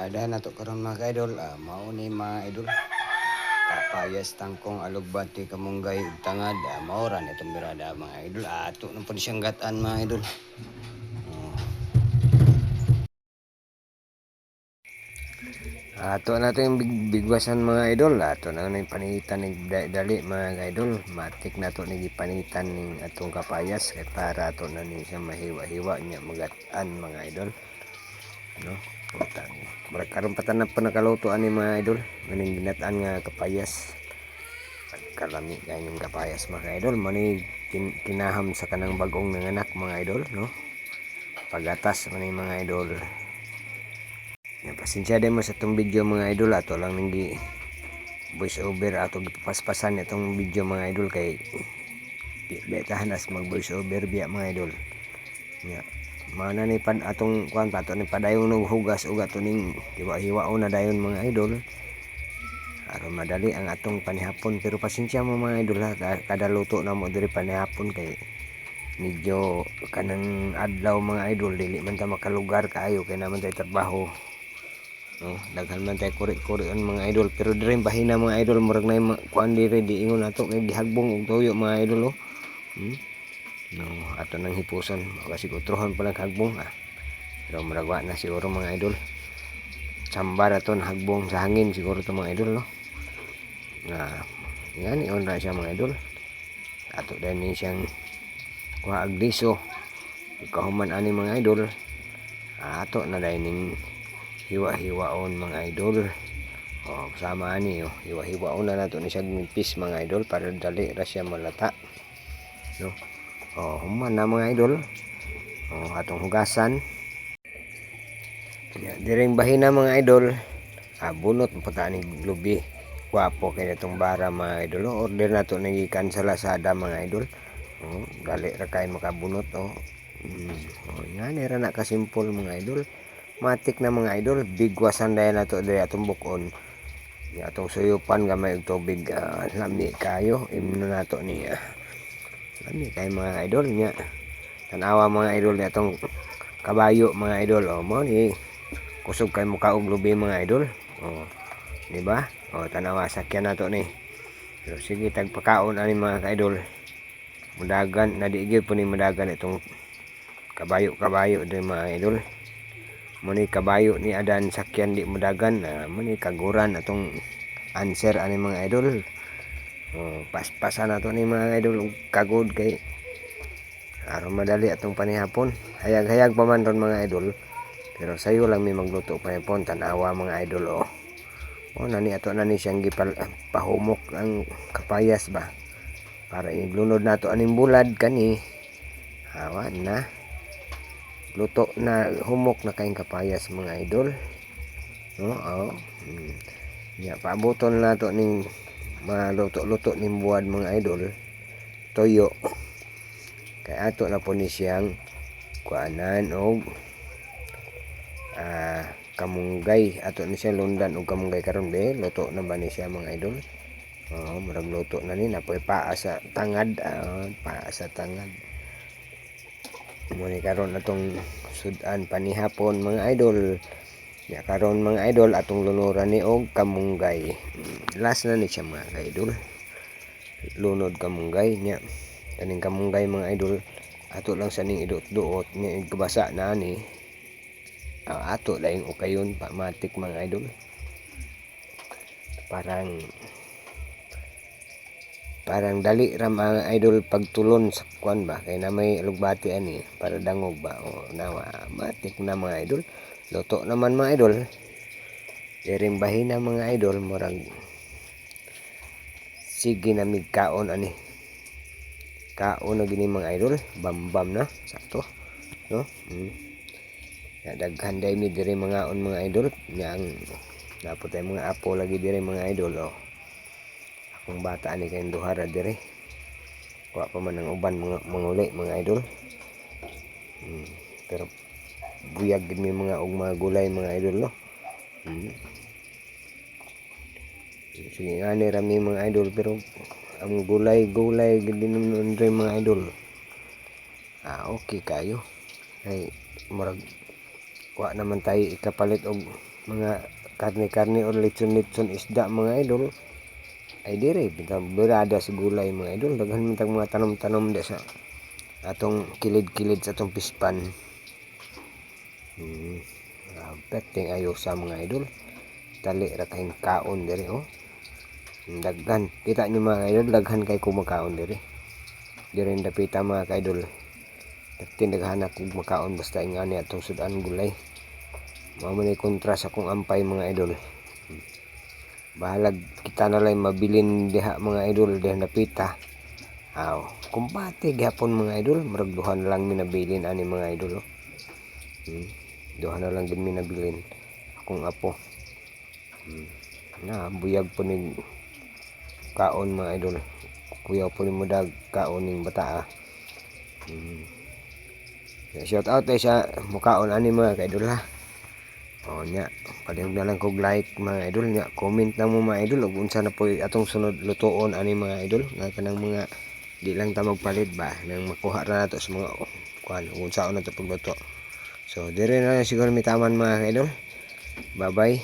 Ada na to karon mga idol, mao ni mga idol. Kapayas tangkong alugbati kamunggay ug tangad, mao ra ni itong birada mga idol. Ato na po siyang gatan mga idol. Ato na to yung bigwasan mga idol. Ato na yung panitan ng dali mga idol. Matik na to nang ipanitan ng atong kapayas kay para ato na ni siya mahiwa-hiwa niya magatan mga idol. No? Utang. Karon patanap pa nakaluto ani mga idol. Maning ginataan nga kapayas. Pagkalami kay ning kapayas mga idol, mani kinaham sa kanang bagong nanganak mga idol, no? Pagatas man mga idol. Yan, pasensya din mo sa itong video mga idol. Ato lang nang voice over ato gipapaspasan itong video mga idol kay betahan as mag voice over biya mga idol. Ya. Mana ni pad atong kuan pato ni padayon og hugas ug ato ning hiwa-hiwao na dayon mga idol. Aron madali ang atong panihapon, pero pasensya mo mga idol ha, kada luto na mo diri panihapon kay medyo kanang adlaw mga idol dili man ta makalugar kaayo kay naman tay trabaho. No, daghan man tay kuri-kurion mga idol, pero diri bahina mga idol murag nay kuan diri di ingon ato kay gihagbong og tuyo mga idol oh. No, ato nang hipuson kasi utrohon pa lang hagbong pero murag wa na siguro mga idol. Sambar aton hagbong sa hangin siguro to mga idol no. Yan iyon na siya mga idol. Ato din ni siyang kuha agdiso kahuman ani mga idol. Ato na dining hiwa-hiwaon mga idol. Kasama ani hiwa-hiwaon na nato ni siya nipis mga idol para dali ra siya malata. No. Human na mga idol. Atong hugasan. Diring bahina mga idol. Bunot mo pa ni lubi. Wapo kay itong bara mga idol. Order na to nagikan sa Lazada mga idol. Dali ra kay makabunot yan ra na kasimpol mga idol. Matik na mga idol, bigwasan dahil na to diri atong bukon. Atong suyupan gamay og tubig lami kayo imno nato ni lami kay mga idol nya. Tanawa mga idol ni atong kabayo mga idol mo ni kusog kay muka og lubi mga idol. Di ba? Tanawa sakyan nato ni. Pero sige tagpakaon ani mga idol. Mudagan na di gyud po ni mudagan itong kabayo din mga idol. Muni kabayo ni adan sakyan di mudagan muni kaguran atong answer ani mga idol. Paspasan nato ni mga idol kagod kay aron madali atong panihapon. Hayag-hayag pa man ron mga idol. Pero sayo lang may magluto panihapon. Tanawa mga idol nani ato na ni siyang pahumok ang kapayas ba. Para iglunod nato aning bulad kani. Awan na. Luto na humok na kayong kapayas mga idol. Paaboton na to ning maluto-luto ning buwad mga idol. Toyo. Kay ato na po ni siyang kuanan og kamunggay. Ato ni siyang lundan og kamunggay karon be. Luto na ba ni siya mga idol? Murag luto na ni napoy paa sa tangad. Paa sa tangad. Muni karon atong sudan panihapon mga idol. Karon mga idol atong lunuran ni og kamunggay. Last na ni siya mga idol. Lunod kamunggay nya. Kaning kamunggay mga idol ato lang sa ning idot-duot nya ikabasa na ni. Ato daing ukayon pamatik mga idol. Parang dali ra mga idol pagtulon sa kuan ba kay na may alugbati ani para dangog ba nawa matik na mga idol. Luto naman mga idol. Diring bahina mga idol murag sige na migkaon ani. Kaon na gini mga idol, bambam na sakto no. Daghan day mi diri mga mga idol yang naputay mga apo lagi diri mga idol akong bata ani kay duha ra diri. Wa pa man ang uban manguli mga idol. Pero buyag gid mi mga og mga gulay mga idol no. Sige nga ni rami mga idol pero ang gulay gid din rin mga idol. Okay kayo. Ay murag wa naman tayo ikapalit og mga karne-karne or lechon-lechon isda mga idol ay dire berada sa gulay mga idol. Daghan man tag mga tanom-tanom di sa atong kilid-kilid sa atong pispan. Perting ayo sa mga idol, tali ra kayong kaon dire oh. Daghan kita nyo mga idol, daghan kay kumakaon dire dapita mga idol. Tindaghan ako makaon basta ingani atong sudan gulay. Mao man kontra sa kung ampay mga idol. Bahalag kita na lang mabilin diha mga idol diha napita. Aw, kumpate gyapon mga idol, murag duha na lang minabilin ani mga idol oh. Duha na lang din minabilin akong apo. Na buyag po ning kaon mga idol. Kuyaw po ni mudag kaon ning bata ah. Shout out sa mukaon ani mga kaidol ha. O nya, padayong na lang kog like mga idol nya, comment na mo mga idol ug unsa na po atong sunod lutoon ani mga idol nga kanang mga di lang ta magpalit ba nang makuha ra nato sa mga kuan unsaon na to pagluto. So dire na lang siguro mi taman mga idol. Bye bye.